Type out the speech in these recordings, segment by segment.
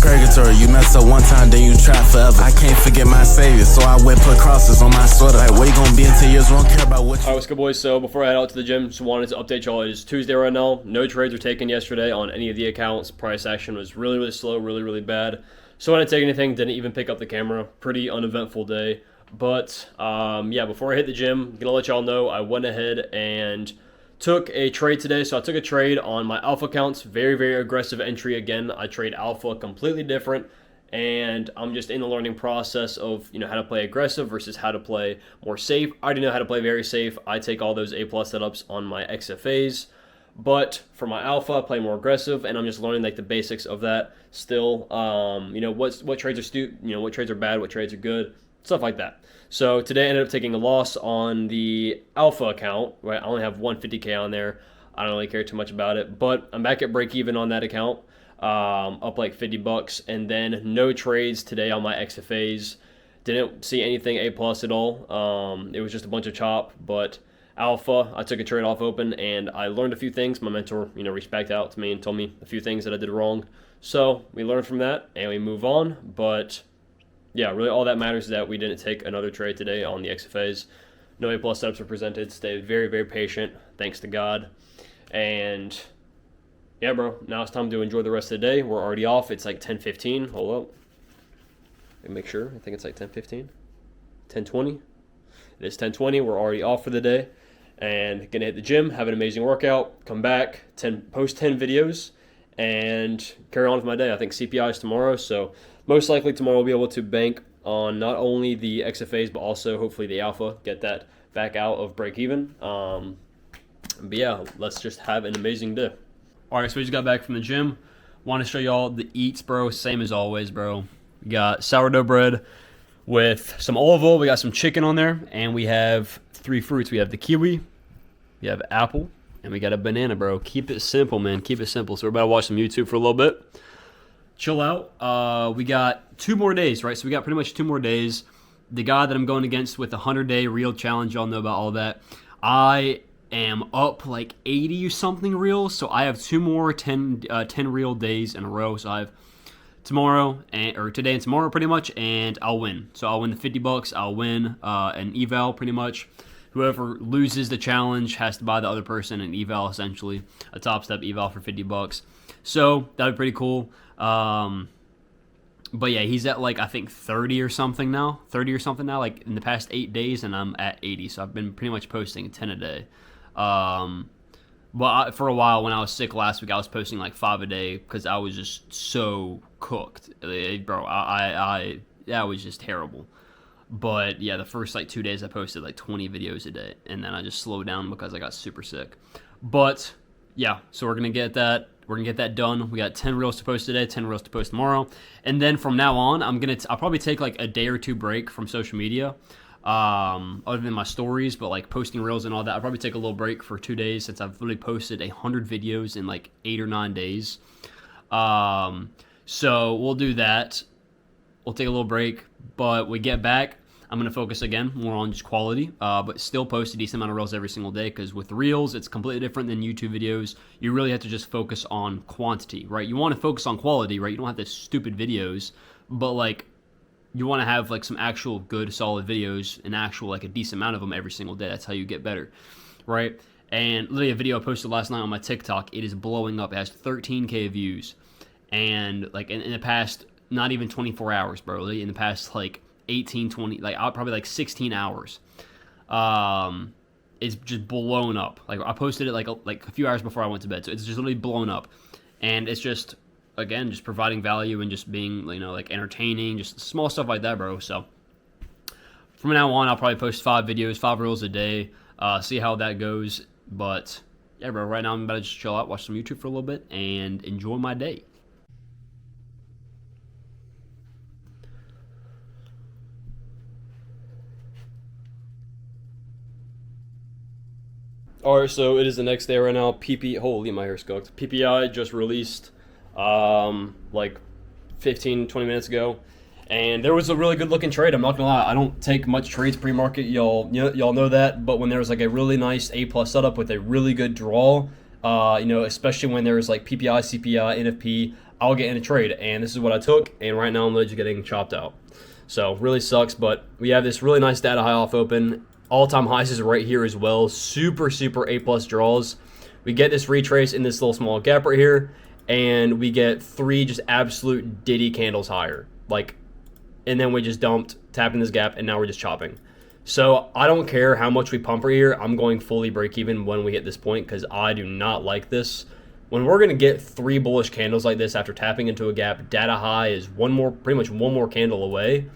purgatory. You mess up one time, then you try forever. I can't forget my savior, so I went put crosses on my sweater. Like, where you gonna be in 10 years? We don't care about what you... Alright, what's good, boys? So before I head out to the gym, just wanted to update y'all. It is Tuesday right now. No trades were taken yesterday on any of the accounts. Price action was really, really slow, really, really bad. So I didn't take anything, didn't even pick up the camera. Pretty uneventful day. But, yeah, before I hit the gym, I'm gonna let y'all know I went ahead and took a trade today. So I took a trade on my alpha accounts. Very, very aggressive entry again. I trade alpha completely different. And I'm just in the learning process of, how to play aggressive versus how to play more safe. I already know how to play very safe. I take all those A+ setups on my XFAs. But for my alpha, I play more aggressive, and I'm just learning like the basics of that still. What trades are what trades are bad, what trades are good, stuff like that. So today I ended up taking a loss on the alpha account, right? I only have 150K on there. I don't really care too much about it, but I'm back at break even on that account, up like $50, and then no trades today on my XFAs. Didn't see anything A+ at all. It was just a bunch of chop, but alpha, I took a trade off open, and I learned a few things. My mentor, reached back out to me and told me a few things that I did wrong. So we learned from that, and we move on, but yeah, really all that matters is that we didn't take another trade today on the XFAs. No A+ setups were presented. Stayed very, very patient, thanks to God. And yeah, bro, now it's time to enjoy the rest of the day. We're already off. It's like 10:15. Hold up. Let me make sure. I think it's like 10:15. 10:20. It is 10:20. We're already off for the day. And gonna hit the gym, have an amazing workout, come back, post 10 videos, and carry on with my day. I think CPI is tomorrow, so most likely tomorrow we'll be able to bank on not only the XFAs, but also hopefully the alpha, get that back out of break even. But yeah, let's just have an amazing day. All right, so we just got back from the gym. Want to show y'all the eats, bro. Same as always, bro. We got sourdough bread with some olive oil. We got some chicken on there, and we have 3 fruits. We have the kiwi, we have apple, and we got a banana, bro. Keep it simple, man. Keep it simple. So we're about to watch some YouTube for a little bit. Chill out. We got 2 more days, right? So we got pretty much 2 more days. The guy that I'm going against with the 100-day reel challenge, y'all know about all that. I am up like 80 or something reels, so I have 2 more 10 reel days in a row. So I have tomorrow or today and tomorrow pretty much, and I'll win. So I'll win the $50. I'll win an eval pretty much. Whoever loses the challenge has to buy the other person an eval, essentially a top step eval for $50. So that'd be pretty cool. But yeah, he's at like I think 30 or something now, like in the past 8 days, and I'm at 80. So I've been pretty much posting 10 a day. But for a while when I was sick last week, I was posting like 5 a day because I was just so cooked, bro. That was just terrible. But yeah, the first like 2 days I posted like 20 videos a day, and then I just slowed down because I got super sick. But yeah, so we're gonna get that. We're gonna get that done. We got 10 reels to post today, 10 reels to post tomorrow, and then from now on, I'll probably take like a day or 2 break from social media. Other than my stories, but like posting reels and all that, I'll probably take a little break for 2 days since I've literally posted 100 videos in like 8 or 9 days. So we'll do that. We'll take a little break, but we get back, I'm going to focus again more on just quality, but still post a decent amount of reels every single day, because with reels, it's completely different than YouTube videos. You really have to just focus on quantity, right? You want to focus on quality, right? You don't have the stupid videos, but like, you want to have like some actual good solid videos, and actual like a decent amount of them every single day. That's how you get better, right? And literally a video I posted last night on my TikTok, it is blowing up. It has 13K views, and like in the past not even 24 hours, bro. Literally in the past like 18, 20, like probably like 16 hours, it's just blown up. Like I posted it like a few hours before I went to bed, so it's just literally blown up, and it's just, again, just providing value and just being, like entertaining, just small stuff like that, bro. So from now on, I'll probably post 5 videos, 5 reels a day, see how that goes. But yeah, bro, right now I'm about to just chill out, watch some YouTube for a little bit, and enjoy my day. Alright, so it is the next day right now. Holy, my hair's cooked. PPI just released like 15-20 minutes ago, and there was a really good looking trade. I'm not gonna lie, I don't take much trades pre-market, y'all know that, but when there was like a really nice A+ setup with a really good draw, especially when there's like PPI, CPI, NFP, I'll get in a trade. And this is what I took, and right now I'm literally just getting chopped out. So really sucks, but we have this really nice data high off open. All-time highs is right here as well. Super, super A+ draws. We get this retrace in this little small gap right here, and we get 3 just absolute diddy candles higher. And then we just dumped, tapping this gap, and now we're just chopping. So I don't care how much we pump right here. I'm going fully break even when we hit this point because I do not like this. When we're going to get 3 bullish candles like this after tapping into a gap, data high is pretty much one more candle away.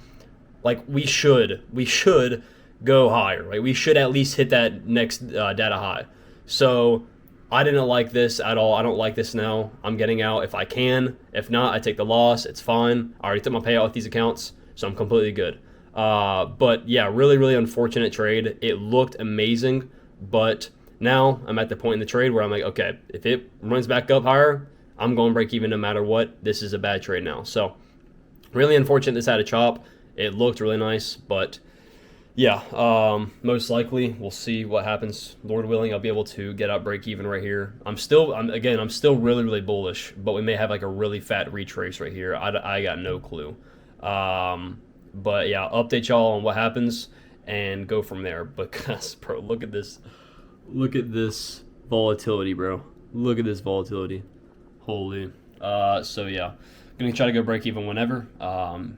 We should go higher, right? We should at least hit that next data high. So I didn't like this at all. I don't like this now. I'm getting out if I can. If not, I take the loss. It's fine. I already took my payout with these accounts, so I'm completely good. But yeah, really, really unfortunate trade. It looked amazing, but now I'm at the point in the trade where I'm like, okay, if it runs back up higher, I'm going break even no matter what. This is a bad trade now. So really unfortunate this had a chop. It looked really nice, but yeah, most likely we'll see what happens. Lord willing, I'll be able to get out break even right here. I'm still really, really bullish, but we may have like a really fat retrace right here. I got no clue. But yeah, I'll update y'all on what happens and go from there. Because, bro, look at this. Look at this volatility, bro. Look at this volatility. Holy. So yeah, gonna try to go break even whenever,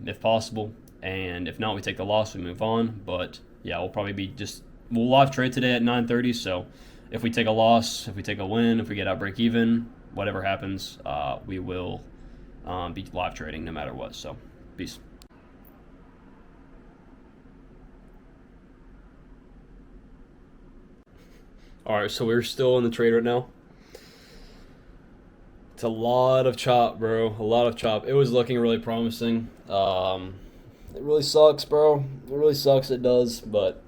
if possible. And if not, we take the loss, we move on. But yeah, we'll live trade today at 9:30. So if we take a loss, if we take a win, if we get out break even, whatever happens, we will be live trading no matter what. So peace. All right, so we're still in the trade right now. It's a lot of chop, bro. A lot of chop. It was looking really promising. It really sucks, bro. It really sucks. It does, but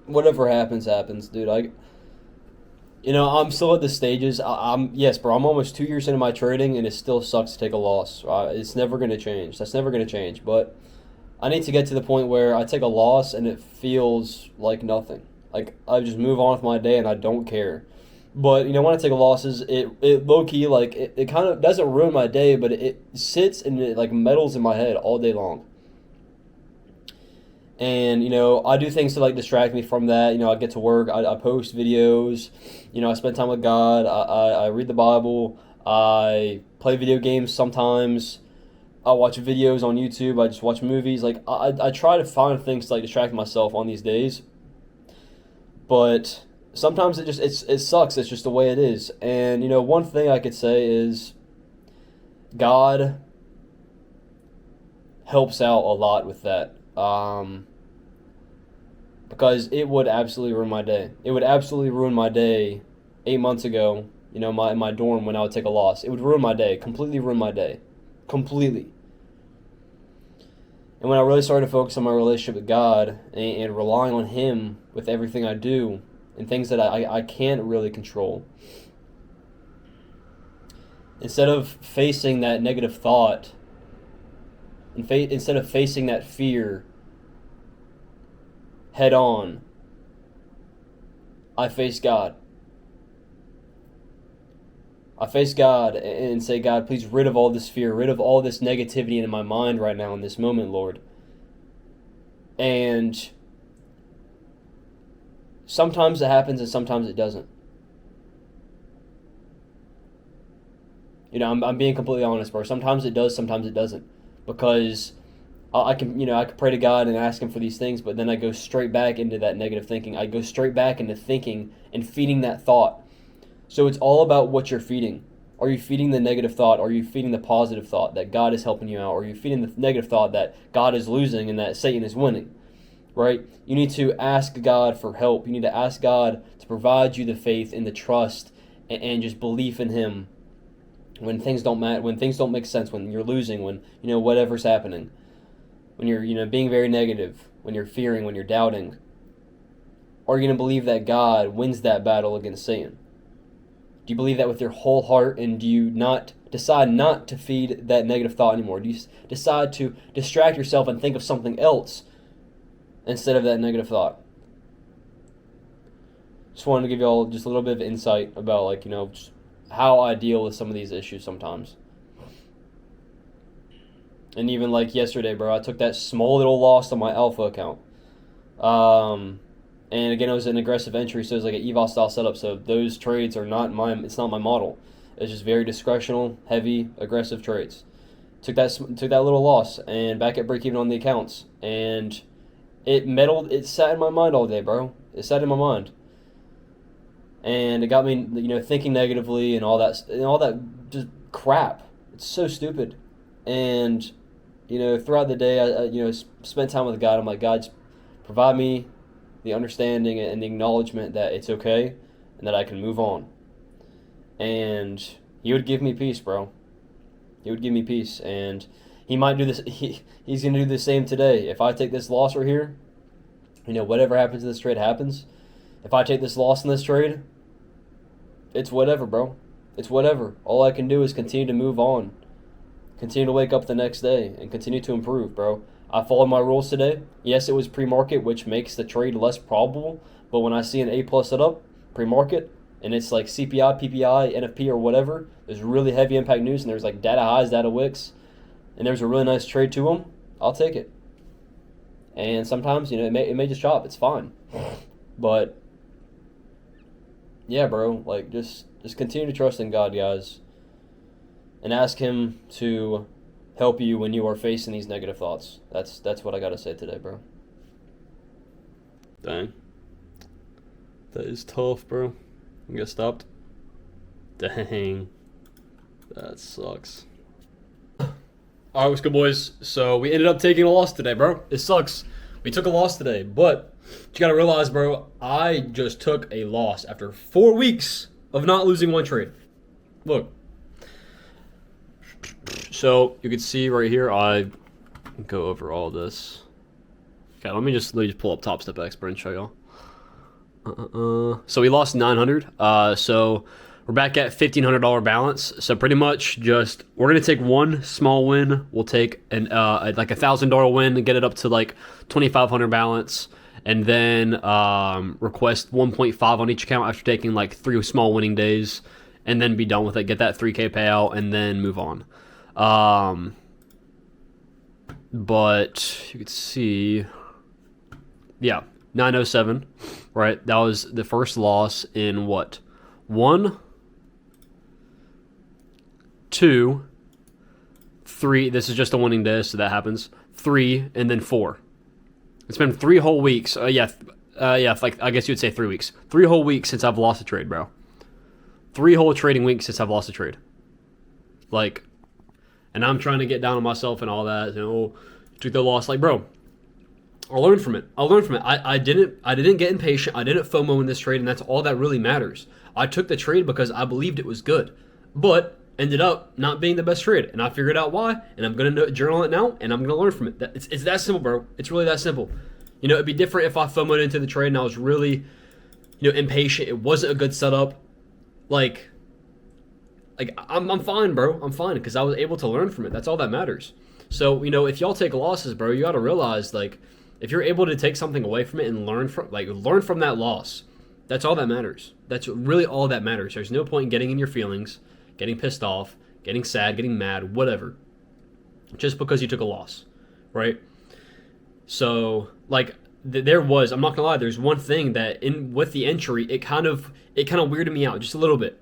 whatever happens, happens, dude. I'm still at the stages. Yes, bro. I'm almost 2 years into my trading, and it still sucks to take a loss. It's never gonna change. That's never gonna change. But I need to get to the point where I take a loss and it feels like nothing. Like I just move on with my day and I don't care. But when I take losses, it low key it kind of doesn't ruin my day, but it sits and it meddles in my head all day long. And I do things to distract me from that. I get to work, I post videos, I spend time with God, I read the Bible, I play video games sometimes, I watch videos on YouTube, I just watch movies. I try to find things to distract myself on these days. But sometimes it sucks. It's just the way it is. And one thing I could say is God helps out a lot with that. Because it would absolutely ruin my day. It would absolutely ruin my day 8 months ago, my dorm when I would take a loss. It would ruin my day, completely ruin my day. Completely. And when I really started to focus on my relationship with God and relying on Him with everything I do and things that I can't really control, instead of facing that negative thought, instead of facing that fear head on, I face God. I face God and say, God, please rid of all this fear, rid of all this negativity in my mind right now in this moment, Lord. And sometimes it happens and sometimes it doesn't. I'm being completely honest, bro. Sometimes it does, sometimes it doesn't. Because I can pray to God and ask Him for these things, but then I go straight back into that negative thinking. I go straight back into thinking and feeding that thought. So it's all about what you're feeding. Are you feeding the negative thought? Are you feeding the positive thought that God is helping you out? Or are you feeding the negative thought that God is losing and that Satan is winning? Right? You need to ask God for help. You need to ask God to provide you the faith and the trust and just belief in Him when things don't matter, when things don't make sense, when you're losing, when whatever's happening, when you're being very negative, when you're fearing, when you're doubting. Are you going to believe that God wins that battle against Satan? Do you believe that with your whole heart, and do you decide not to feed that negative thought anymore? Do you decide to distract yourself and think of something else instead of that negative thought? Just wanted to give you all just a little bit of insight about just how I deal with some of these issues sometimes. And even like yesterday, bro, I took that small little loss on my alpha account. And again, it was an aggressive entry, so it was like an eval style setup. So those trades are not it's not my model. It's just very discretional, heavy, aggressive trades. Took that little loss, and back at break even on the accounts, and it sat in my mind all day, bro. It sat in my mind, and it got me, thinking negatively and all that just crap. It's so stupid, and throughout the day, I spent time with God. I'm like, God, just provide me the understanding and the acknowledgement that it's okay and that I can move on. And He would give me peace, bro. He would give me peace, and He might do this. He's going to do the same today. If I take this loss right here, whatever happens in this trade happens. If I take this loss in this trade, it's whatever, bro. It's whatever. All I can do is continue to move on. Continue to wake up the next day and continue to improve, bro. I followed my rules today. Yes, it was pre-market, which makes the trade less probable. But when I see an A+ setup, pre-market, and it's like CPI, PPI, NFP, or whatever, there's really heavy impact news, and there's like data highs, data wicks, and there's a really nice trade to them, I'll take it. And sometimes, it may just chop. It's fine. But, yeah, bro, like, just continue to trust in God, guys, and ask Him to help you when you are facing these negative thoughts. That's what I gotta say today, bro. Dang. That is tough, bro. You got stopped? Dang. That sucks. Alright, what's good, boys? So we ended up taking a loss today, bro. It sucks. We took a loss today, but you gotta realize, bro, I just took a loss after 4 weeks of not losing one trade. Look. So you can see right here, I go over all this. Okay, let me just pull up Top Step Expert and show y'all. So we lost 900. So we're back at $1,500 balance. So pretty much just we're gonna take one small win. We'll take like $1,000 win and get it up to like 2,500 balance, and then request 1.5 on each account after taking like 3 small winning days, and then be done with it. Get that 3K payout, and then move on. But you could see, yeah, 907, right? That was the first loss in what? 1, 2, 3. This is just a winning day, so that happens. 3, and then 4. It's been 3 whole weeks. Yeah, like I guess you'd say 3 weeks. 3 whole weeks since I've lost a trade, bro. 3 whole trading weeks since I've lost a trade. Like, and I'm trying to get down on myself and all that. Took the loss. Like, bro, I'll learn from it. I didn't get impatient. I didn't FOMO in this trade, and that's all that really matters. I took the trade because I believed it was good, but ended up not being the best trade, and I figured out why, and I'm gonna journal it now, and I'm gonna learn from it. It's that simple, bro. It's really that simple. It'd be different if I FOMO'd into the trade and I was really, impatient. It wasn't a good setup. Like I'm fine, bro. I'm fine because I was able to learn from it. That's all that matters. So, if y'all take losses, bro, you got to realize, like, if you're able to take something away from it and learn from that loss, that's all that matters. That's really all that matters. There's no point in getting in your feelings, getting pissed off, getting sad, getting mad, whatever, just because you took a loss, right? So, like, I'm not gonna lie, there's one thing that with the entry, it kind of weirded me out just a little bit.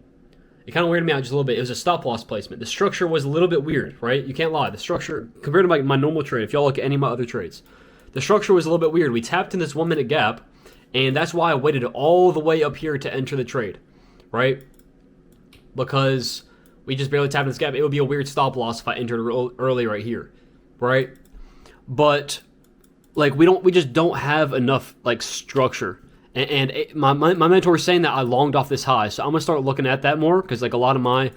It was a stop loss placement. The structure was a little bit weird, right? You can't lie. The structure, compared to my normal trade, if y'all look at any of my other trades, the structure was a little bit weird. We tapped in this 1 minute gap, and that's why I waited all the way up here to enter the trade, right? Because we just barely tapped in this gap. It would be a weird stop loss if I entered early right here, right? But like we just don't have enough like structure. And my mentor was saying that I longed off this high, so I'm gonna start looking at that more because like a lot of my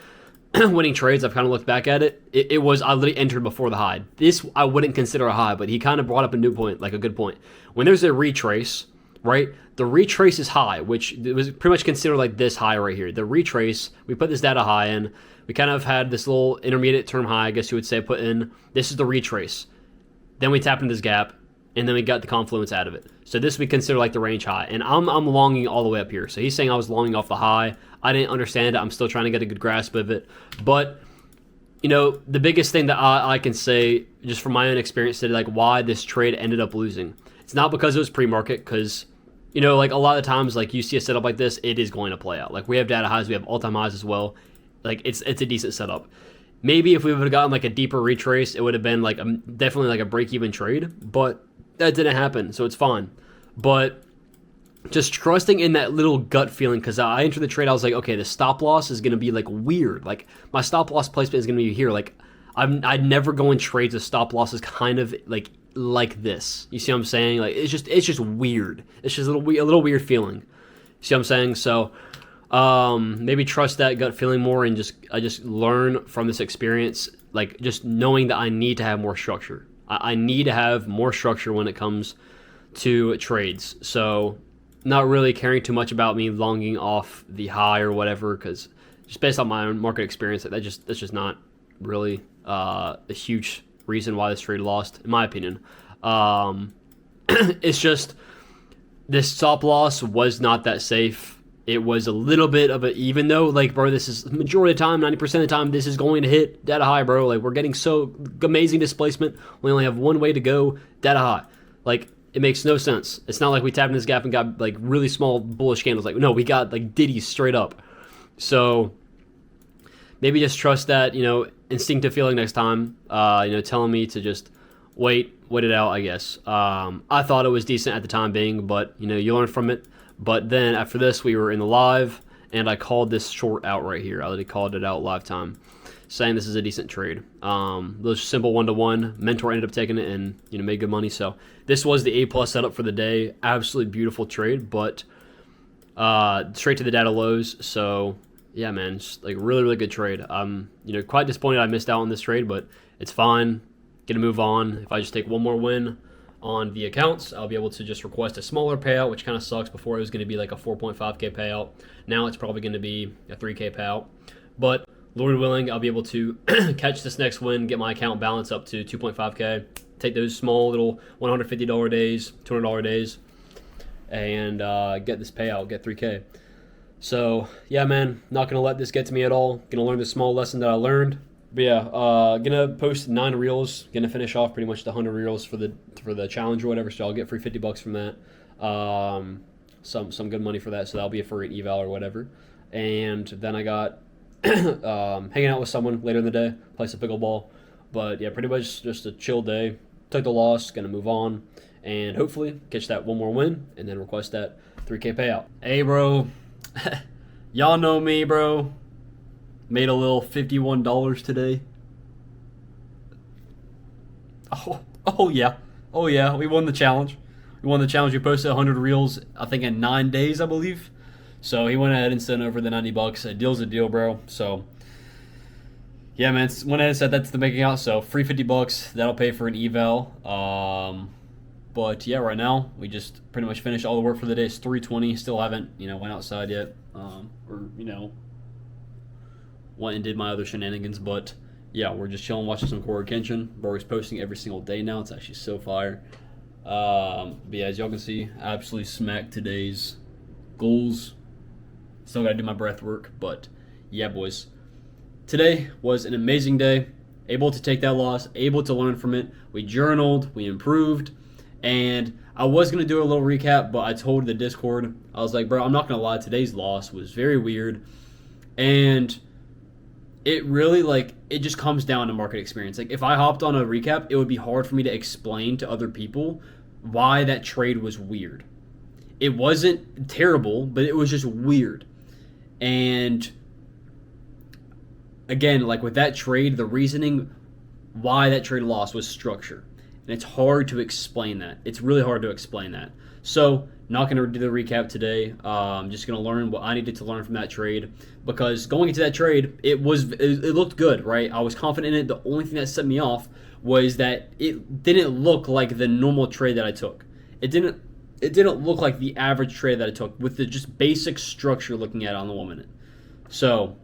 winning trades, I've kind of looked back at it. It was I literally entered before the high. This I wouldn't consider a high, but he kind of brought up a new point, like a good point. When there's a retrace, right? The retrace is high, which it was pretty much considered like this high right here. The retrace, we put this data high in. We kind of had this little intermediate term high, I guess you would say, put in. This is the retrace. Then we tapped into this gap, and then we got the confluence out of it. So this we consider like the range high, and I'm longing all the way up here. So he's saying I was longing off the high. I didn't understand it. I'm still trying to get a good grasp of it. But the biggest thing that I can say, just from my own experience today, like why this trade ended up losing. It's not because it was pre-market, because, like a lot of times, like you see a setup like this, it is going to play out. Like we have data highs, we have all-time highs as well. Like it's a decent setup. Maybe if we would have gotten like a deeper retrace, it would have been like definitely like a break-even trade, but that didn't happen, so it's fine. But just trusting in that little gut feeling, because I entered the trade, I was like, okay, the stop loss is going to be like weird. Like my stop loss placement is going to be here. Like I'd never go in trades with stop losses kind of like this. You see what I'm saying? Like it's just weird. It's just a little weird feeling. You see what I'm saying? So maybe trust that gut feeling more, and I just learn from this experience, like just knowing that I need to have more structure. I need to have more structure when it comes to trades. So not really caring too much about me longing off the high or whatever, because just based on my own market experience, that's just not really a huge reason why this trade lost, in my opinion. It's just this stop loss was not that safe. It was a little bit of even though, like, bro, this is majority of the time, 90% of the time, this is going to hit data high, bro. Like, we're getting so amazing displacement. We only have one way to go, data high. Like, it makes no sense. It's not like we tapped in this gap and got like really small bullish candles. Like, no, we got like diddies straight up. So maybe just trust that, instinctive feeling next time, telling me to just wait it out, I guess. I thought it was decent at the time being, but you learn from it. But then after this, we were in the live, and I called this short out right here. I already called it out live time, saying this is a decent trade. Those simple 1-to-1. Mentor ended up taking it and made good money. So this was the A+ setup for the day. Absolutely beautiful trade, but straight to the data lows. So yeah, man, just like really, really good trade. I'm quite disappointed I missed out on this trade, but it's fine. Gonna move on. If I just take one more win on the accounts, I'll be able to just request a smaller payout, which kind of sucks. Before it was going to be like a 4.5K payout. Now it's probably going to be a 3K payout. But Lord willing, I'll be able to catch this next win, get my account balance up to 2.5K, take those small little $150 days, $200 days, and get this payout, get 3K. So yeah, man, not going to let this get to me at all. Going to learn the small lesson that I learned. But yeah, gonna post 9 reels. Gonna finish off pretty much the 100 reels for the challenge or whatever. So I'll get free $50 from that. Some good money for that. So that'll be for an eval or whatever. And then I got hanging out with someone later in the day, play some pickleball. But yeah, pretty much just a chill day. Took the loss. Gonna move on, and hopefully catch that one more win, and then request that 3K payout. Hey, bro, y'all know me, bro. Made a little $51 today. Oh yeah. We won the challenge. We posted 100 reels, I think, in 9 days, I believe. So he went ahead and sent over the $90. A deal's a deal, bro. So yeah, man, went ahead and set that to the bank account. So free $50. That'll pay for an eval. But yeah, right now we just pretty much finished all the work for the day. It's 3:20. Still haven't went outside yet. Went and did my other shenanigans, but yeah, we're just chilling, watching some Korra Kenshin. Bro's posting every single day now. It's actually so fire. But yeah, as y'all can see, I absolutely smacked today's goals. Still gotta do my breath work, but yeah, boys. Today was an amazing day. Able to take that loss, able to learn from it. We journaled, we improved, and I was gonna do a little recap, but I told the Discord, I was like, bro, I'm not gonna lie, today's loss was very weird, and it really, it just comes down to market experience. Like, if I hopped on a recap, it would be hard for me to explain to other people why that trade was weird. It wasn't terrible, but it was just weird. And again, with that trade, the reasoning why that trade lost was structure. And it's hard to explain that. It's really hard to explain that. So, not going to do the recap today. I'm just going to learn what I needed to learn from that trade, because going into that trade, it looked good, right? I was confident in it. The only thing that set me off was that it didn't look like the normal trade that I took. It didn't look like the average trade that I took with the just basic structure looking at it on the 1 minute. So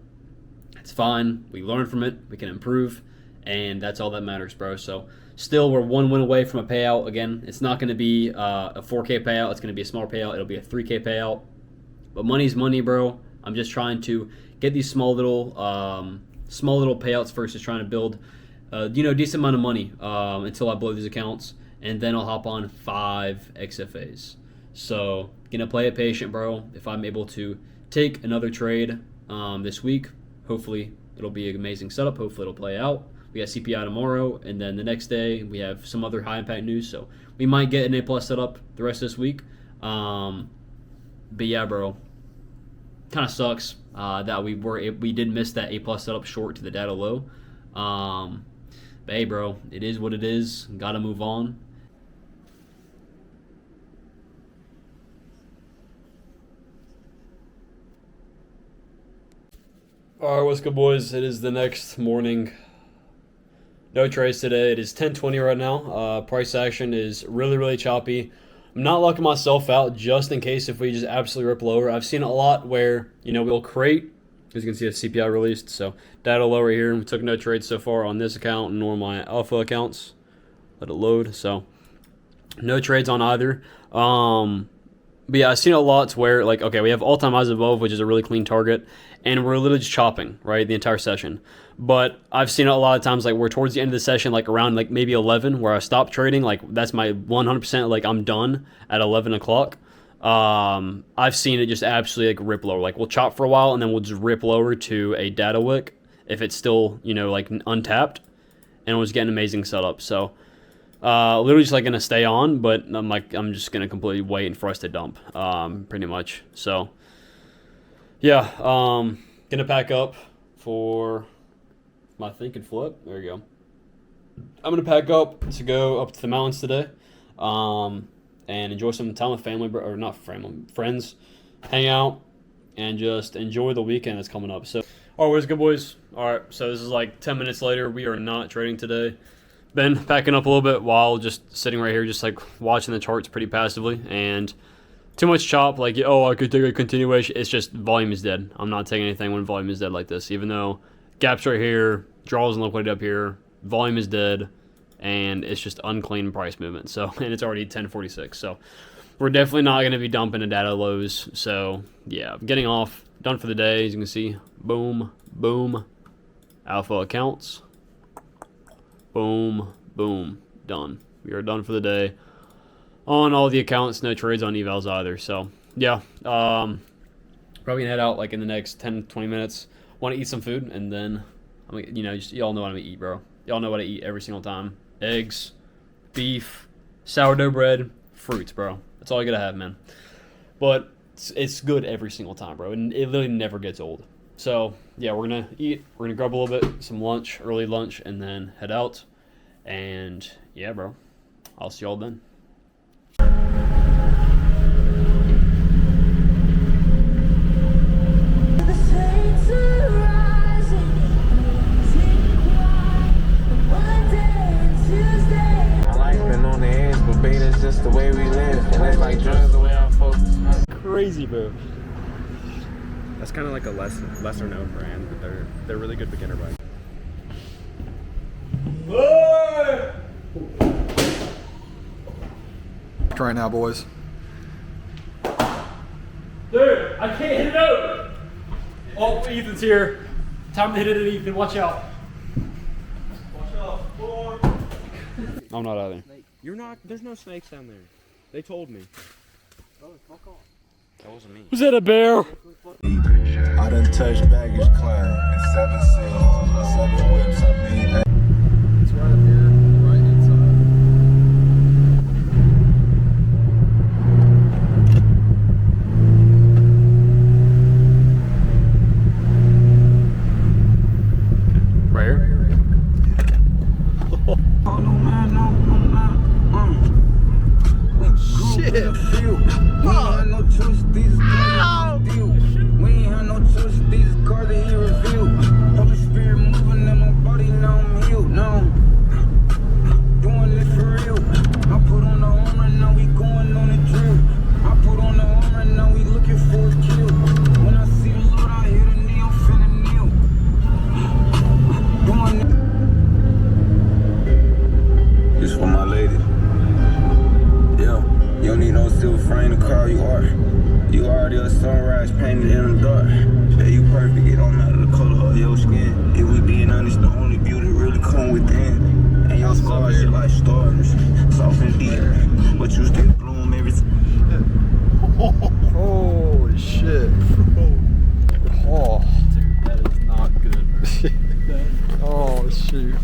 it's fine. We learn from it. We can improve, and that's all that matters, bro. So still, we're 1 win away from a payout. Again, it's not going to be a 4K payout. It's going to be a smaller payout. It'll be a 3K payout. But money's money, bro. I'm just trying to get these small little small little payouts versus trying to build, decent amount of money until I blow these accounts, and then I'll hop on 5 XFAs. So gonna play it patient, bro. If I'm able to take another trade this week, hopefully it'll be an amazing setup. Hopefully it'll play out. We got CPI tomorrow, and then the next day we have some other high impact news. So we might get an A+ setup the rest of this week. But yeah, bro, kind of sucks that we did miss that A+ setup short to the data low. But hey, bro, it is what it is. Got to move on. All right, what's good, boys? It is the next morning. No trades today. It is 10:20 right now. Price action is really, really choppy. I'm not locking myself out just in case if we just absolutely rip lower. I've seen a lot where, we'll create, as you can see, a CPI released. So data lower here. We took no trades so far on this account nor my alpha accounts. Let it load. So no trades on either. But yeah, I've seen a lot where, like, okay, we have all-time highs above, which is a really clean target, and we're literally just chopping, right, the entire session. But I've seen it a lot of times, like, we're towards the end of the session, like, around, like, maybe 11, where I stop trading. Like, that's my 100%, like, I'm done at 11 o'clock. I've seen it just absolutely, like, rip lower. Like, we'll chop for a while, and then we'll just rip lower to a data wick if it's still, like, untapped, and it was getting amazing setup. So literally just like gonna stay on, but I'm just gonna completely wait for us to dump, pretty much. So yeah, gonna pack up for my think and flip. There you go. I'm gonna pack up to go up to the mountains today, and enjoy some time with family, or not family, friends, hang out, and just enjoy the weekend that's coming up. So, all right, what's good, boys? All right, so this is like 10 minutes later. We are not trading today. Been packing up a little bit while just sitting right here, just like watching the charts pretty passively, and too much chop. Like, oh, I could take a continuation. It's just volume is dead. I'm not taking anything when volume is dead like this. Even though gaps right here, draws and liquidity up here, volume is dead, and it's just unclean price movement. So, and it's already 10:46. So, we're definitely not going to be dumping the data lows. So, yeah, getting off, done for the day. As you can see, boom, boom, alpha accounts. Boom, boom, done. We are done for the day on all the accounts. No trades on evals either. So yeah, probably gonna head out like in the next 10-20 minutes. Want to eat some food, and then y'all know what I'm gonna eat, bro. Y'all know what I eat every single time: eggs, beef, sourdough bread, fruits, bro. That's all you gotta have, man. But it's good every single time, bro, and it literally never gets old. So yeah, we're gonna eat. We're gonna grub a little bit, some lunch, early lunch, and then head out. And yeah, bro, I'll see y'all then. I like being on the edge, but beta's just the way we live, and it's like drugs the way I'm focused. Crazy, bro. That's kind of like a lesser known brand, but they're really good beginner bikes. Right now, boys. Dude, I can't hit it out. Oh, Ethan's here. Time to hit it, Ethan. Watch out. Watch out. I'm not out there. You're not. There's no snakes down there. They told me. That wasn't me. Was that a bear? I done touched baggage claim and 7 seals, 7 whips. I mean, It's right up here, right inside. Right here. shit. Fuck. No choice, these cars deal. We ain't had no choice, these cars that he revealed. Holy Spirit moving in my body, now I'm healed. Now doing it for real. I put on the armor, now we going on the drill. I put on the armor, now we looking for a kill. When I see the Lord, I hear the knee, I'm finna kneel. Doing it. This for my lady. Yeah, you don't need no silver frame to call you art. You already a sunrise painted in the dark. Yeah, you perfect, it don't matter the color of your skin. If we being honest, the only beauty really come within. And your scars shit like stars, soft and deep. But you still bloom every Holy shit. Oh. Dude, that is not good. Oh, shoot.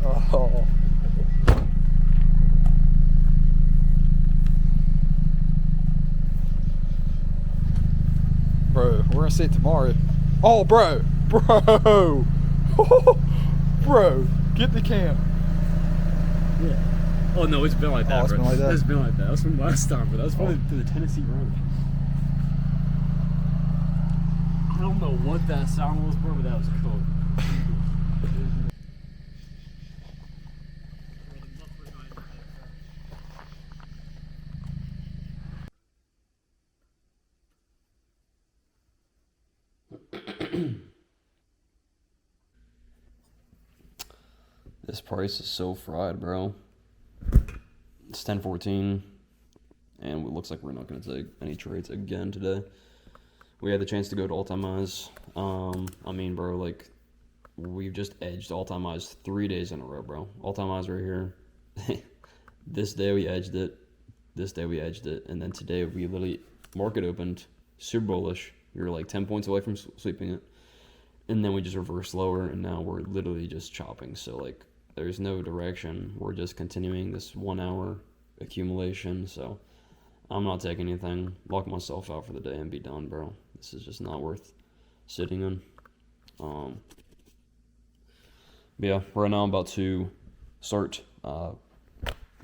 Oh. Bro, we're gonna see it tomorrow. Oh, bro. Bro. Bro, get the cam. Yeah. Oh no, it's been like that, it's bro. been like that? It's been like that. That was from last time, but that was probably through the Tennessee run. I don't know what that sound was, bro, but that was cool. This price is so fried, bro. It's 10:14, and it looks like we're not going to take any trades again today. We had the chance to go to all-time highs. I mean, bro, like, we've just edged all-time highs 3 days in a row, bro. All-time highs right here. This day we edged it. This day we edged it. And then today we literally, market opened, super bullish. We were like 10 points away from sweeping it. And then we just reversed lower, and now we're literally just chopping. So, like, there's no direction. We're just continuing this 1 hour accumulation. So I'm not taking anything. Lock myself out for the day and be done, bro. This is just not worth sitting in. But yeah, right now I'm about to start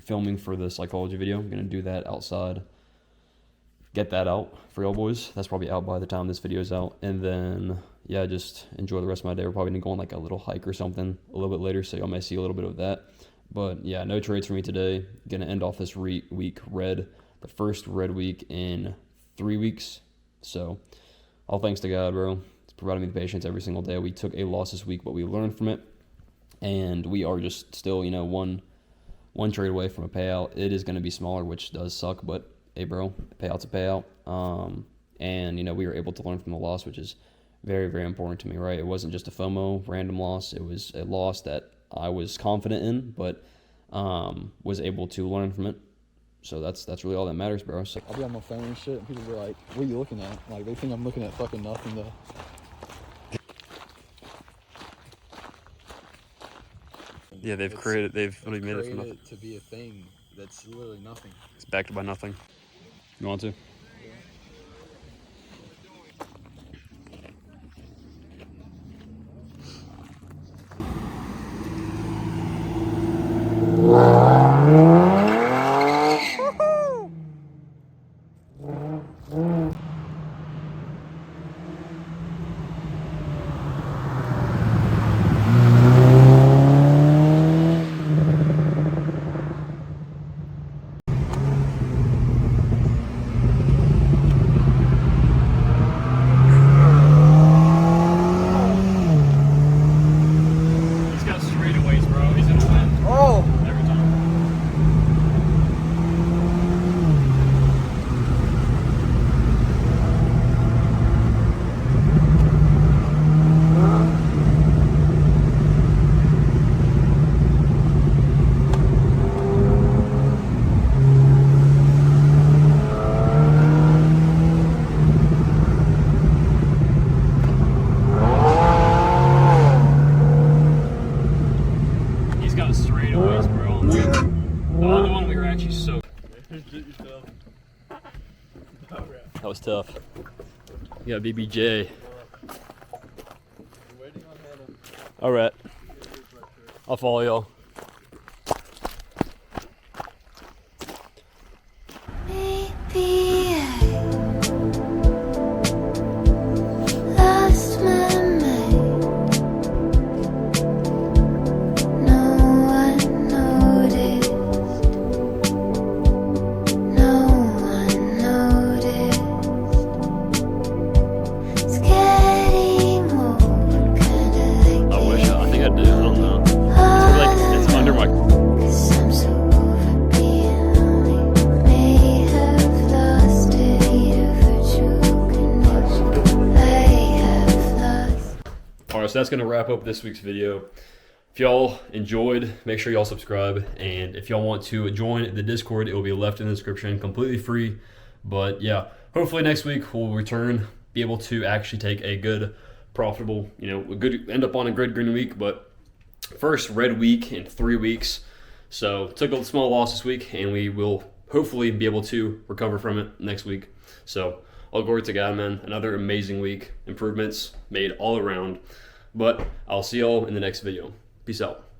filming for the psychology video. I'm gonna do that outside. Get that out for y'all boys. That's probably out by the time this video is out. And then, yeah, just enjoy the rest of my day. We're probably gonna go on like a little hike or something a little bit later, so y'all may see a little bit of that. But yeah, no trades for me today. Gonna end off this week red, the first red week in 3 weeks. So all thanks to God, bro. It's providing me the patience every single day. We took a loss this week, but we learned from it. And we are just still, you know, one trade away from a payout. It is going to be smaller, which does suck, but hey, bro, payout's a payout. And, you know, we were able to learn from the loss, which is very, very important to me, right? It wasn't just a FOMO, random loss. It was a loss that I was confident in, but was able to learn from it. So that's really all that matters, bro. So I'll be on my phone and shit, and people be like, what are you looking at? Like, they think I'm looking at fucking nothing, though. yeah, they've literally made it from nothing. To be a thing that's literally nothing. It's backed by nothing. You want to? He's got straightaways, bro. He's in the wind. Oh! Every time. He's got straightaways, bro. The other one we were actually so. That was tough. You got BBJ. All right. I'll follow y'all. Maybe I lost my mind. No one noticed. No one noticed. It's getting old, kinda like I wish. I think I do. I don't know. It's all like So that's going to wrap up this week's video. If y'all enjoyed, make sure y'all subscribe. And if y'all want to join the Discord, it will be left in the description, completely free. But yeah, hopefully next week we'll return, be able to actually take a good, profitable, end up on a good green week. But first red week in 3 weeks. So took a small loss this week, and we will hopefully be able to recover from it next week. So all glory to God, man. Another amazing week. Improvements made all around. But I'll see y'all in the next video. Peace out.